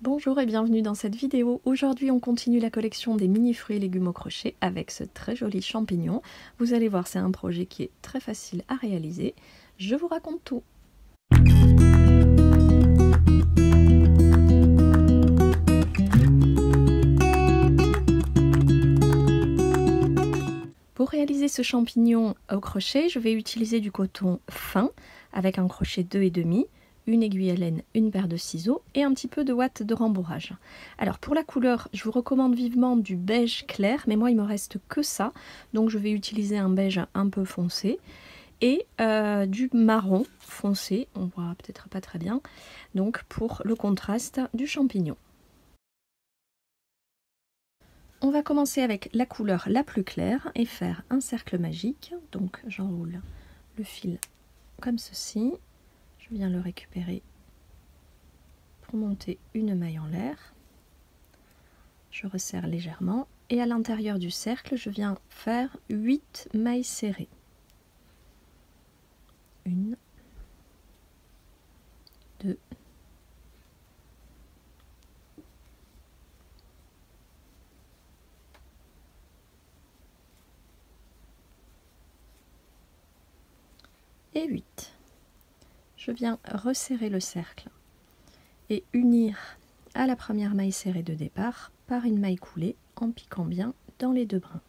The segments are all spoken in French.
Bonjour et bienvenue dans cette vidéo. Aujourd'hui on continue la collection des mini fruits et légumes au crochet avec ce très joli champignon. Vous allez voir, c'est un projet qui est très facile à réaliser. Je vous raconte tout. Pour réaliser ce champignon au crochet, je vais utiliser du coton fin avec un crochet 2,5, une aiguille à laine, une paire de ciseaux et un petit peu de ouate de rembourrage. Alors pour la couleur, je vous recommande vivement du beige clair, mais moi il me reste que ça, donc je vais utiliser un beige un peu foncé et du marron foncé, on voit peut-être pas très bien, donc pour le contraste du champignon. On va commencer avec la couleur la plus claire et faire un cercle magique. Donc j'enroule le fil comme ceci. Je viens le récupérer pour monter une maille en l'air. Je resserre légèrement et à l'intérieur du cercle, je viens faire 8 mailles serrées. 1, 2, 8. Je viens resserrer le cercle et unir à la première maille serrée de départ par une maille coulée en piquant bien dans les deux brins.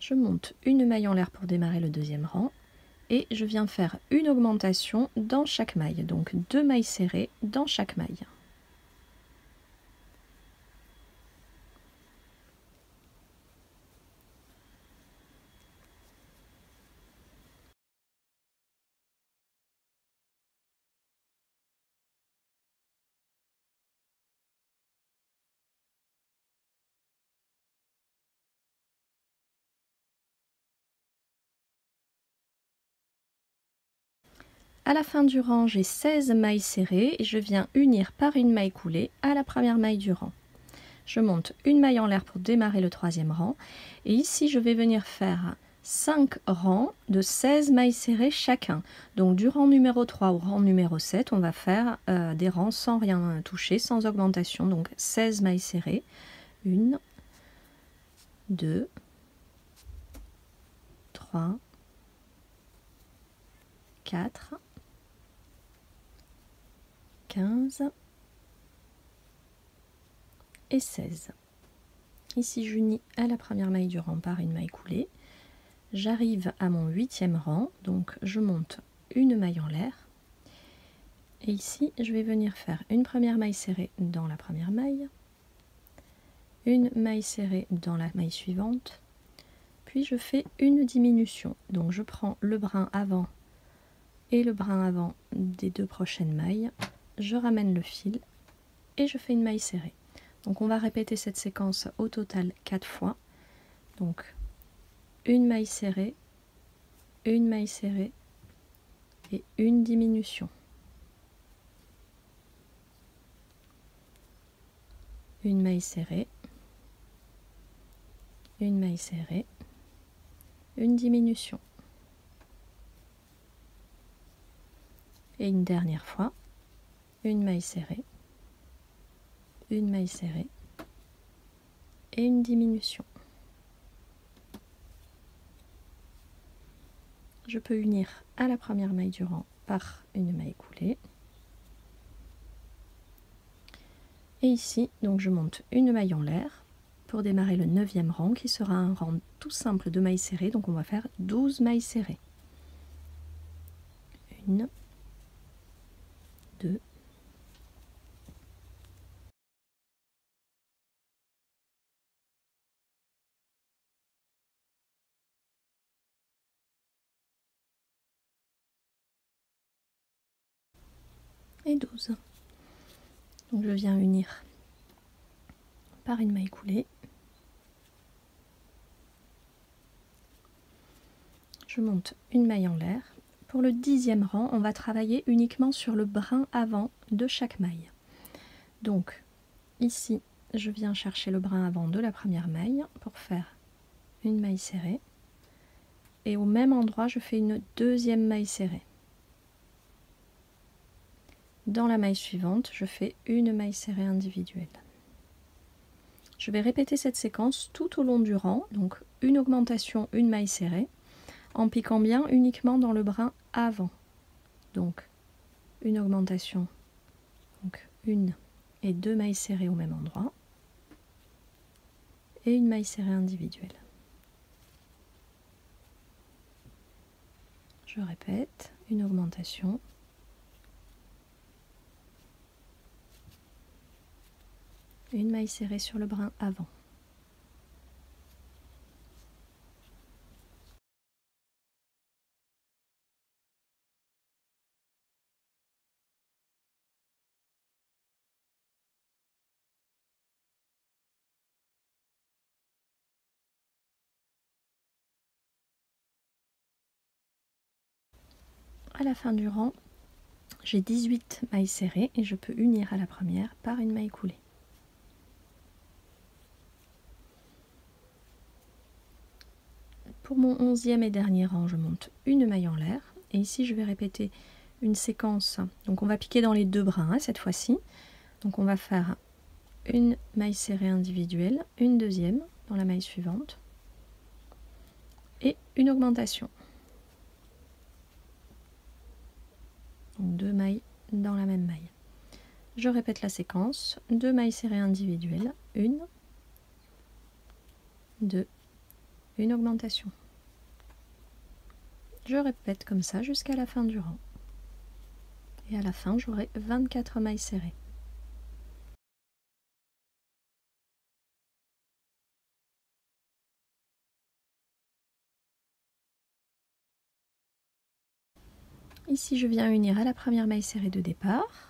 Je monte une maille en l'air pour démarrer le deuxième rang et je viens faire une augmentation dans chaque maille, donc 2 mailles serrées dans chaque maille. À la fin du rang, j'ai 16 mailles serrées et je viens unir par une maille coulée à la première maille du rang. Je monte une maille en l'air pour démarrer le troisième rang et ici je vais venir faire 5 rangs de 16 mailles serrées chacun. Donc du rang numéro 3 au rang numéro 7, on va faire des rangs sans rien toucher, sans augmentation. Donc 16 mailles serrées. 1, 2, 3, 4, 15 et 16. Ici j'unis à la première maille du rang par une maille coulée. J'arrive à mon 8e rang, donc je monte une maille en l'air. Et ici je vais venir faire une première maille serrée dans la première maille, une maille serrée dans la maille suivante, puis je fais une diminution. Donc je prends le brin avant et le brin avant des deux prochaines mailles, je ramène le fil et je fais une maille serrée. Donc on va répéter cette séquence au total 4 fois. Donc une maille serrée et une diminution. Une maille serrée, une maille serrée, une diminution. Et une dernière fois, une maille serrée et une diminution. Je peux unir à la première maille du rang par une maille coulée. Et ici, donc je monte une maille en l'air pour démarrer le 9e rang qui sera un rang tout simple de mailles serrées. Donc on va faire 12 mailles serrées. 1, 2, 12. Donc je viens unir par une maille coulée. Je monte une maille en l'air. Pour le 10e rang, on va travailler uniquement sur le brin avant de chaque maille. Donc ici, je viens chercher le brin avant de la première maille pour faire une maille serrée. Et au même endroit, je fais une deuxième maille serrée. dans la maille suivante, je fais une maille serrée individuelle. Je vais répéter cette séquence tout au long du rang, donc une augmentation, une maille serrée, en piquant bien uniquement dans le brin avant. Donc une augmentation, donc une et deux mailles serrées au même endroit, et une maille serrée individuelle. Je répète, une augmentation, une maille serrée sur le brin avant. À la fin du rang, j'ai 18 mailles serrées et je peux unir à la première par une maille coulée. Pour mon 11e et dernier rang, je monte une maille en l'air et ici je vais répéter une séquence. Donc on va piquer dans les deux brins cette fois-ci. Donc on va faire une maille serrée individuelle, une deuxième dans la maille suivante et une augmentation. Donc deux mailles dans la même maille. Je répète la séquence, deux mailles serrées individuelles, une, deux, une augmentation. Je répète comme ça jusqu'à la fin du rang. Et à la fin, j'aurai 24 mailles serrées. Ici, je viens unir à la première maille serrée de départ.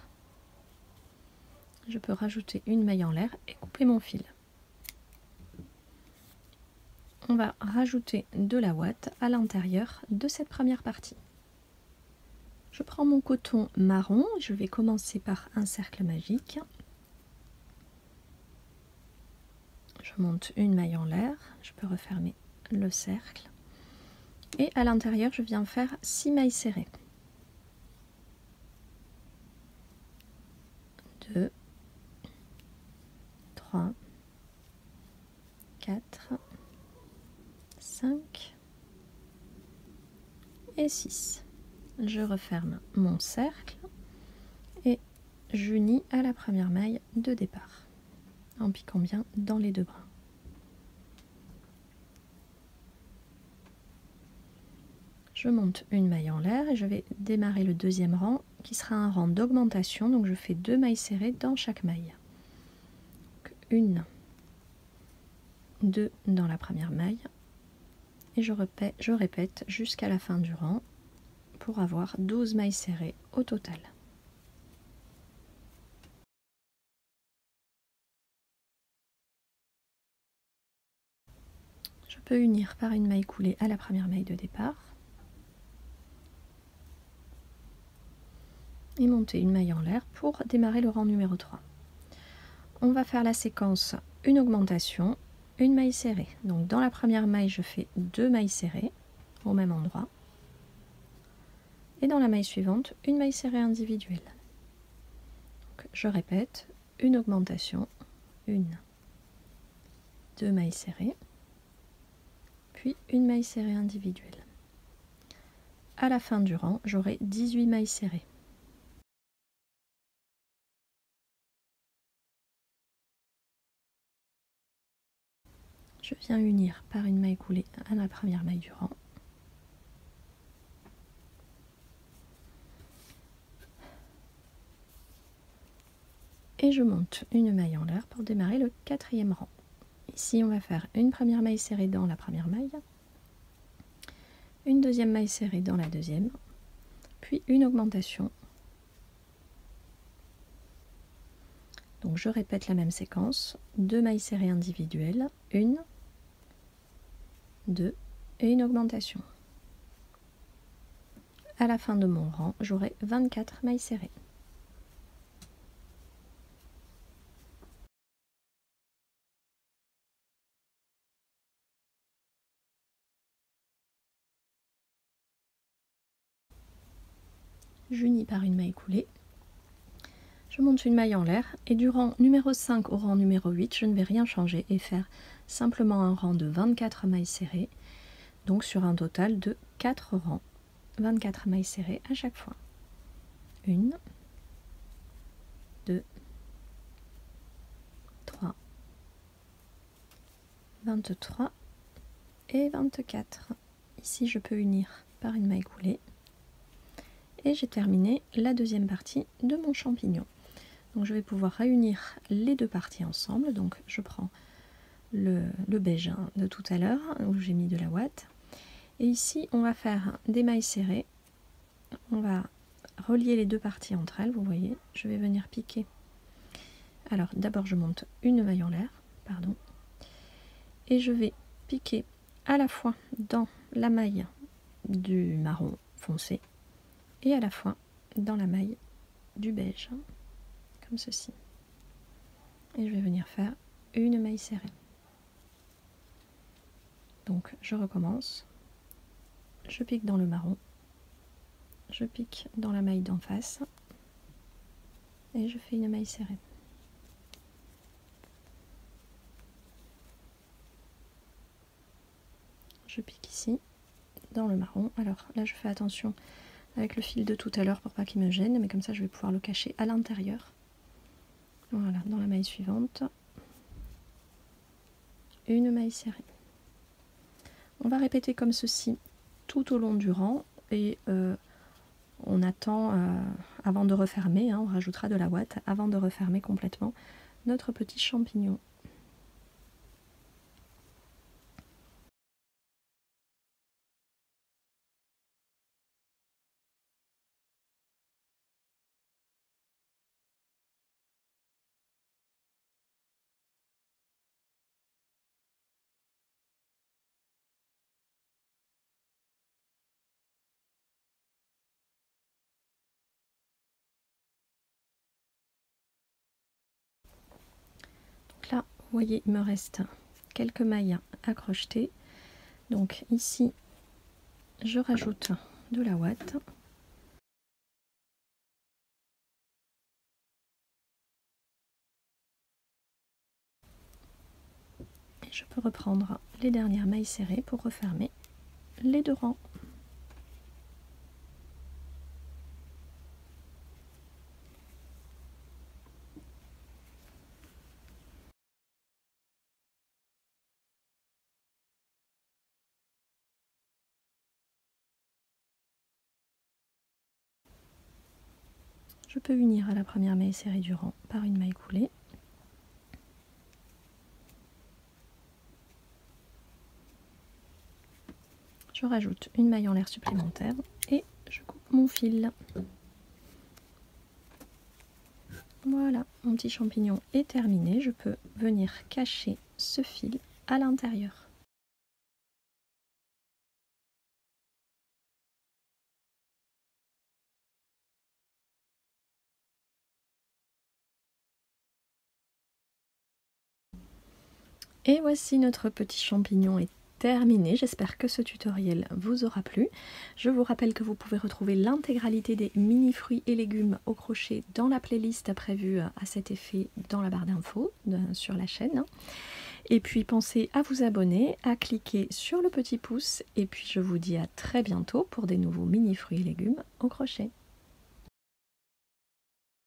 Je peux rajouter une maille en l'air et couper mon fil. On va rajouter de la ouate à l'intérieur de cette première partie. Je prends mon coton marron, je vais commencer par un cercle magique. Je monte une maille en l'air, je peux refermer le cercle. Et à l'intérieur, je viens faire 6 mailles serrées. 2, 3, 4, 5 et 6. Je referme mon cercle et j'unis à la première maille de départ en piquant bien dans les deux brins. Je monte une maille en l'air et je vais démarrer le deuxième rang qui sera un rang d'augmentation, donc je fais 2 mailles serrées dans chaque maille. Donc une, 2 dans la première maille et je répète jusqu'à la fin du rang pour avoir 12 mailles serrées au total. Je peux unir par une maille coulée à la première maille de départ et monter une maille en l'air pour démarrer le rang numéro 3. On va faire la séquence une augmentation, une maille serrée. Donc dans la première maille, je fais 2 mailles serrées au même endroit. Et dans la maille suivante, une maille serrée individuelle. Donc, je répète, une augmentation, une, 2 mailles serrées, puis une maille serrée individuelle. À la fin du rang, j'aurai 18 mailles serrées. Je viens unir par une maille coulée à la première maille du rang. Et je monte une maille en l'air pour démarrer le 4e rang. Ici, on va faire une première maille serrée dans la première maille, une deuxième maille serrée dans la deuxième, puis une augmentation. Donc je répète la même séquence, 2 mailles serrées individuelles, une, 2 et une augmentation. À la fin de mon rang, j'aurai 24 mailles serrées. J'unis par une maille coulée Je monte une maille en l'air et du rang numéro 5 au rang numéro 8, je ne vais rien changer et faire simplement un rang de 24 mailles serrées, donc sur un total de 4 rangs, 24 mailles serrées à chaque fois. 1, 2, 3, 23 et 24. Ici, je peux unir par une maille coulée. Et j'ai terminé la deuxième partie de mon champignon. Donc je vais pouvoir réunir les deux parties ensemble. Donc je prends le beige de tout à l'heure où j'ai mis de la ouate. Et ici, on va faire des mailles serrées. On va relier les deux parties entre elles, vous voyez. Je vais venir piquer. Alors d'abord, je monte une maille en l'air, pardon. Et je vais piquer à la fois dans la maille du marron foncé et à la fois dans la maille du beige, comme ceci. Et je vais venir faire une maille serrée. Donc je recommence, je pique dans le marron, je pique dans la maille d'en face et je fais une maille serrée. Je pique ici dans le marron. Alors là je fais attention avec le fil de tout à l'heure pour pas qu'il me gêne, mais comme ça je vais pouvoir le cacher à l'intérieur. Voilà, dans la maille suivante, une maille serrée. On va répéter comme ceci tout au long du rang et on attend avant de refermer, on rajoutera de la ouate avant de refermer complètement notre petit champignon. Donc là, vous voyez, il me reste quelques mailles à crocheter. Donc ici, je rajoute de la ouate. Et je peux reprendre les dernières mailles serrées pour refermer les deux rangs. Je peux unir à la première maille serrée du rang par une maille coulée. Je rajoute une maille en l'air supplémentaire et je coupe mon fil. Voilà, mon petit champignon est terminé. Je peux venir cacher ce fil à l'intérieur. Et voici notre petit champignon est terminé. J'espère que ce tutoriel vous aura plu. Je vous rappelle que vous pouvez retrouver l'intégralité des mini fruits et légumes au crochet dans la playlist prévue à cet effet dans la barre d'infos sur la chaîne. Et puis pensez à vous abonner, à cliquer sur le petit pouce et puis je vous dis à très bientôt pour des nouveaux mini fruits et légumes au crochet.